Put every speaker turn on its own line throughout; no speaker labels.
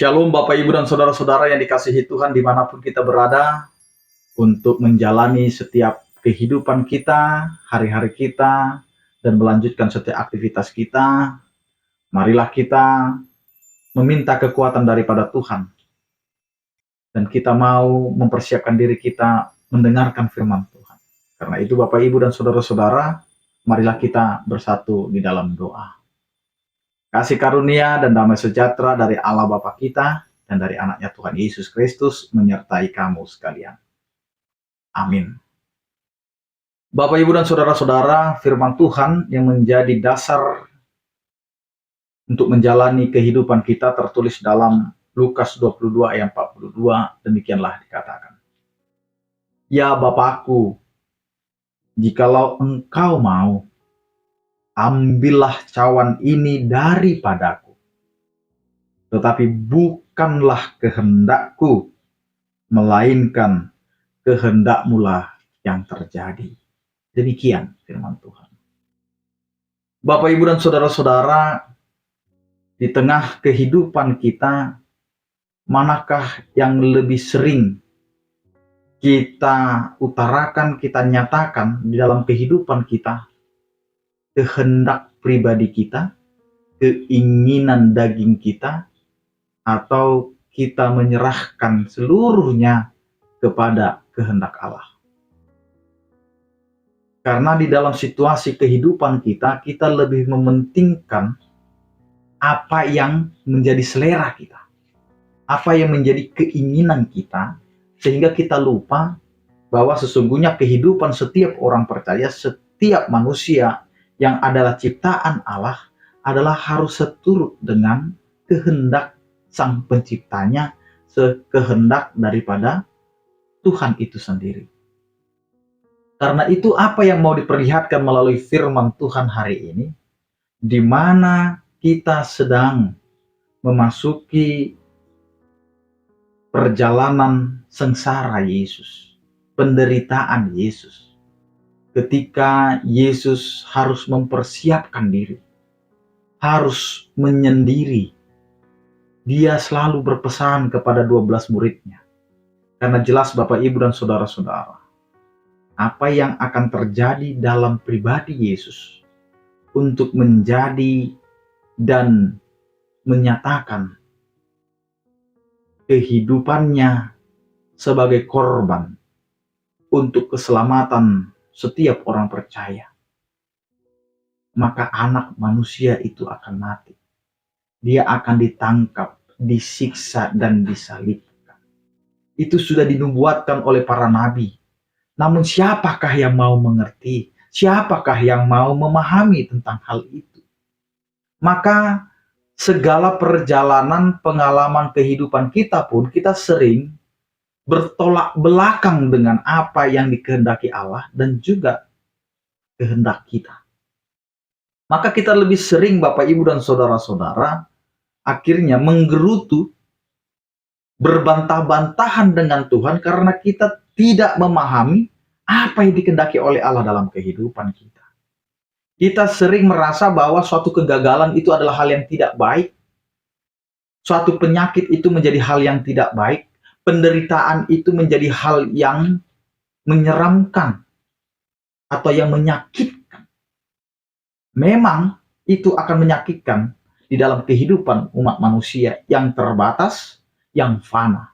Shalom Bapak Ibu dan Saudara-saudara yang dikasihi Tuhan dimanapun kita berada, untuk menjalani setiap kehidupan kita, hari-hari kita, dan melanjutkan setiap aktivitas kita. Marilah kita meminta kekuatan daripada Tuhan, dan kita mau mempersiapkan diri kita mendengarkan firman Tuhan. Karena itu Bapak Ibu dan Saudara-saudara, marilah kita bersatu di dalam doa. Kasih karunia dan damai sejahtera dari Allah Bapa kita dan dari anaknya Tuhan Yesus Kristus menyertai kamu sekalian. Amin. Bapak, Ibu, dan Saudara-saudara, firman Tuhan yang menjadi dasar untuk menjalani kehidupan kita tertulis dalam Lukas 22 ayat 42, demikianlah dikatakan. Ya Bapakku, jikalau engkau mau, ambillah cawan ini daripadaku. Tetapi bukanlah kehendakku, melainkan kehendakmulah yang terjadi. Demikian firman Tuhan. Bapak, Ibu, dan Saudara-saudara, di tengah kehidupan kita, manakah yang lebih sering kita utarakan, kita nyatakan di dalam kehidupan kita? Kehendak pribadi kita, keinginan daging kita, atau kita menyerahkan seluruhnya kepada kehendak Allah? Karena di dalam situasi kehidupan kita, kita lebih mementingkan apa yang menjadi selera kita, apa yang menjadi keinginan kita, sehingga kita lupa bahwa sesungguhnya kehidupan setiap orang percaya, setiap manusia yang adalah ciptaan Allah adalah harus seturut dengan kehendak Sang Penciptanya, kehendak daripada Tuhan itu sendiri. Karena itu apa yang mau diperlihatkan melalui firman Tuhan hari ini, di mana kita sedang memasuki perjalanan sengsara Yesus, penderitaan Yesus. Ketika Yesus harus mempersiapkan diri, harus menyendiri, dia selalu berpesan kepada 12 muridnya. Karena jelas Bapak, Ibu, dan Saudara-saudara, apa yang akan terjadi dalam pribadi Yesus untuk menjadi dan menyatakan kehidupannya sebagai korban untuk keselamatan setiap orang percaya. Maka anak manusia itu akan mati. Dia akan ditangkap, disiksa, dan disalibkan. Itu sudah dinubuatkan oleh para nabi. Namun siapakah yang mau mengerti? Siapakah yang mau memahami tentang hal itu? Maka segala perjalanan pengalaman kehidupan kita pun, kita sering bertolak belakang dengan apa yang dikehendaki Allah dan juga kehendak kita. Maka kita lebih sering, Bapak, Ibu, dan Saudara-saudara, akhirnya menggerutu, berbantah-bantahan dengan Tuhan karena kita tidak memahami apa yang dikehendaki oleh Allah dalam kehidupan kita. Kita sering merasa bahwa suatu kegagalan itu adalah hal yang tidak baik. Suatu penyakit itu menjadi hal yang tidak baik. Penderitaan itu menjadi hal yang menyeramkan atau yang menyakitkan. Memang itu akan menyakitkan di dalam kehidupan umat manusia yang terbatas, yang fana.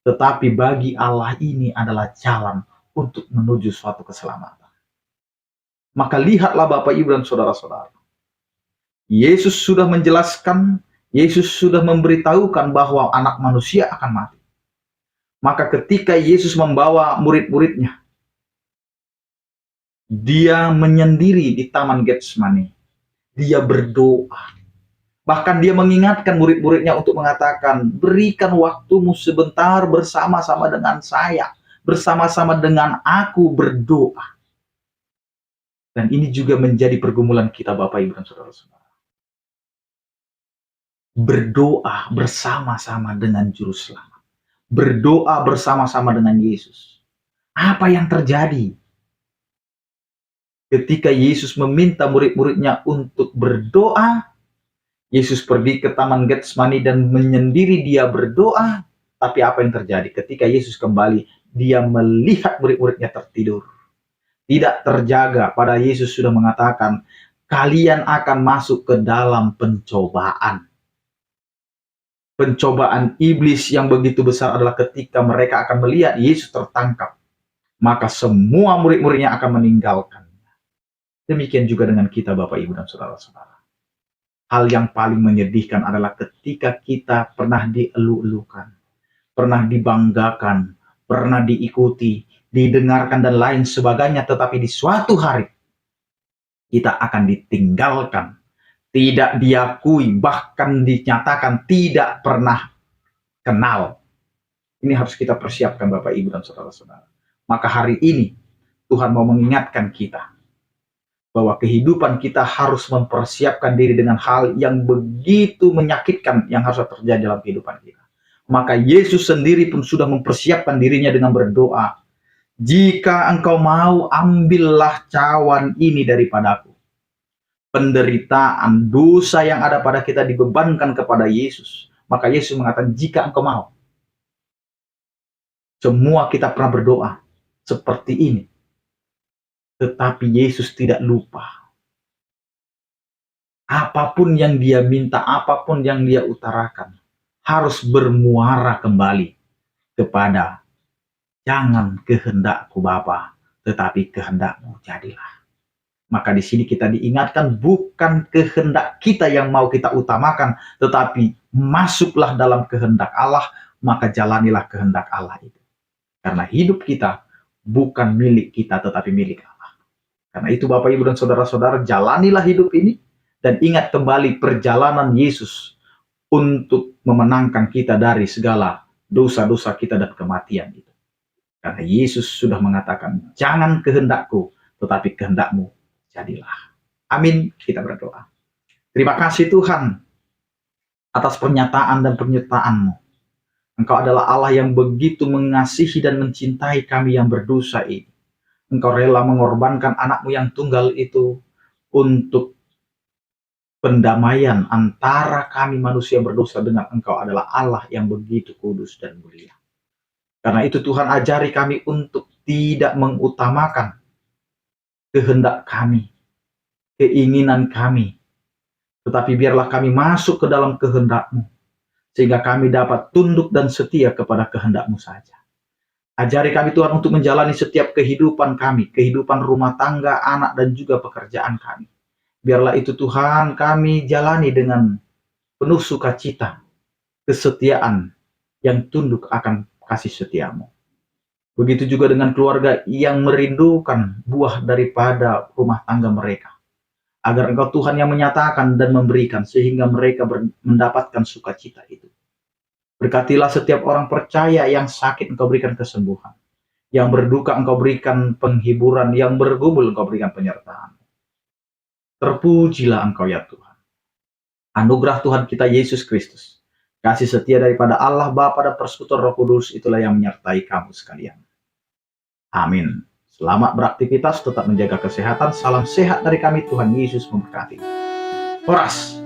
Tetapi bagi Allah ini adalah jalan untuk menuju suatu keselamatan. Maka lihatlah Bapak, Ibu, dan Saudara-saudara. Yesus sudah menjelaskan, Yesus sudah memberitahukan bahwa anak manusia akan mati. Maka ketika Yesus membawa murid-muridnya, dia menyendiri di Taman Getsemani. Dia berdoa. Bahkan dia mengingatkan murid-muridnya untuk mengatakan, berikan waktumu sebentar bersama-sama dengan saya, bersama-sama dengan aku berdoa. Dan ini juga menjadi pergumulan kita, Bapak, Ibu, dan Saudara-saudara. Berdoa bersama-sama dengan Juru Selamat. Berdoa bersama-sama dengan Yesus. Apa yang terjadi ketika Yesus meminta murid-muridnya untuk berdoa? Yesus pergi ke Taman Getsemani dan menyendiri dia berdoa. Tapi apa yang terjadi? Ketika Yesus kembali, dia melihat murid-muridnya tertidur. Tidak terjaga. Pada Yesus sudah mengatakan, kalian akan masuk ke dalam pencobaan. Pencobaan iblis yang begitu besar adalah ketika mereka akan melihat Yesus tertangkap. Maka semua murid-muridnya akan meninggalkannya. Demikian juga dengan kita, Bapak, Ibu, dan saudara-saudara. Hal yang paling menyedihkan adalah ketika kita pernah dielu-elukan, pernah dibanggakan, pernah diikuti, didengarkan, dan lain sebagainya, tetapi di suatu hari kita akan ditinggalkan, tidak diakui, bahkan dinyatakan tidak pernah kenal. Ini harus kita persiapkan, Bapak, Ibu, dan saudara-saudara. Maka hari ini Tuhan mau mengingatkan kita bahwa kehidupan kita harus mempersiapkan diri dengan hal yang begitu menyakitkan yang harus terjadi dalam kehidupan kita. Maka Yesus sendiri pun sudah mempersiapkan dirinya dengan berdoa, jika engkau mau, ambillah cawan ini daripadaku. Penderitaan, dosa yang ada pada kita dibebankan kepada Yesus. Maka Yesus mengatakan, jika engkau mau. Semua kita pernah berdoa seperti ini. Tetapi Yesus tidak lupa. Apapun yang dia minta, apapun yang dia utarakan, harus bermuara kembali kepada jangan kehendakku Bapa, tetapi kehendakmu jadilah. Maka di sini kita diingatkan bukan kehendak kita yang mau kita utamakan, tetapi masuklah dalam kehendak Allah, maka jalanilah kehendak Allah itu. Karena hidup kita bukan milik kita, tetapi milik Allah. Karena itu Bapak, Ibu, dan saudara-saudara, jalanilah hidup ini, dan ingat kembali perjalanan Yesus untuk memenangkan kita dari segala dosa-dosa kita dan kematian itu. Karena Yesus sudah mengatakan, jangan kehendakku, tetapi kehendakmu jadilah. Amin. Kita berdoa. Terima kasih Tuhan atas pernyataan dan penyertaan-Mu. Engkau adalah Allah yang begitu mengasihi dan mencintai kami yang berdosa ini. Engkau rela mengorbankan anak-Mu yang tunggal itu untuk pendamaian antara kami manusia berdosa dengan Engkau adalah Allah yang begitu kudus dan mulia. Karena itu Tuhan, ajari kami untuk tidak mengutamakan kehendak kami, keinginan kami, tetapi biarlah kami masuk ke dalam kehendak-Mu, sehingga kami dapat tunduk dan setia kepada kehendak-Mu saja. Ajari kami Tuhan untuk menjalani setiap kehidupan kami, kehidupan rumah tangga, anak, dan juga pekerjaan kami. Biarlah itu Tuhan kami jalani dengan penuh sukacita, kesetiaan yang tunduk akan kasih setia-Mu. Begitu juga dengan keluarga yang merindukan buah daripada rumah tangga mereka. Agar Engkau Tuhan yang menyatakan dan memberikan sehingga mereka mendapatkan sukacita itu. Berkatilah setiap orang percaya yang sakit Engkau berikan kesembuhan. Yang berduka Engkau berikan penghiburan, yang bergumul Engkau berikan penyertaan. Terpujilah Engkau ya Tuhan. Anugerah Tuhan kita Yesus Kristus, kasih setia daripada Allah Bapa dan persekutuan Roh Kudus itulah yang menyertai kamu sekalian. Amin. Selamat beraktivitas, tetap menjaga kesehatan. Salam sehat dari kami, Tuhan Yesus memberkati. Horas.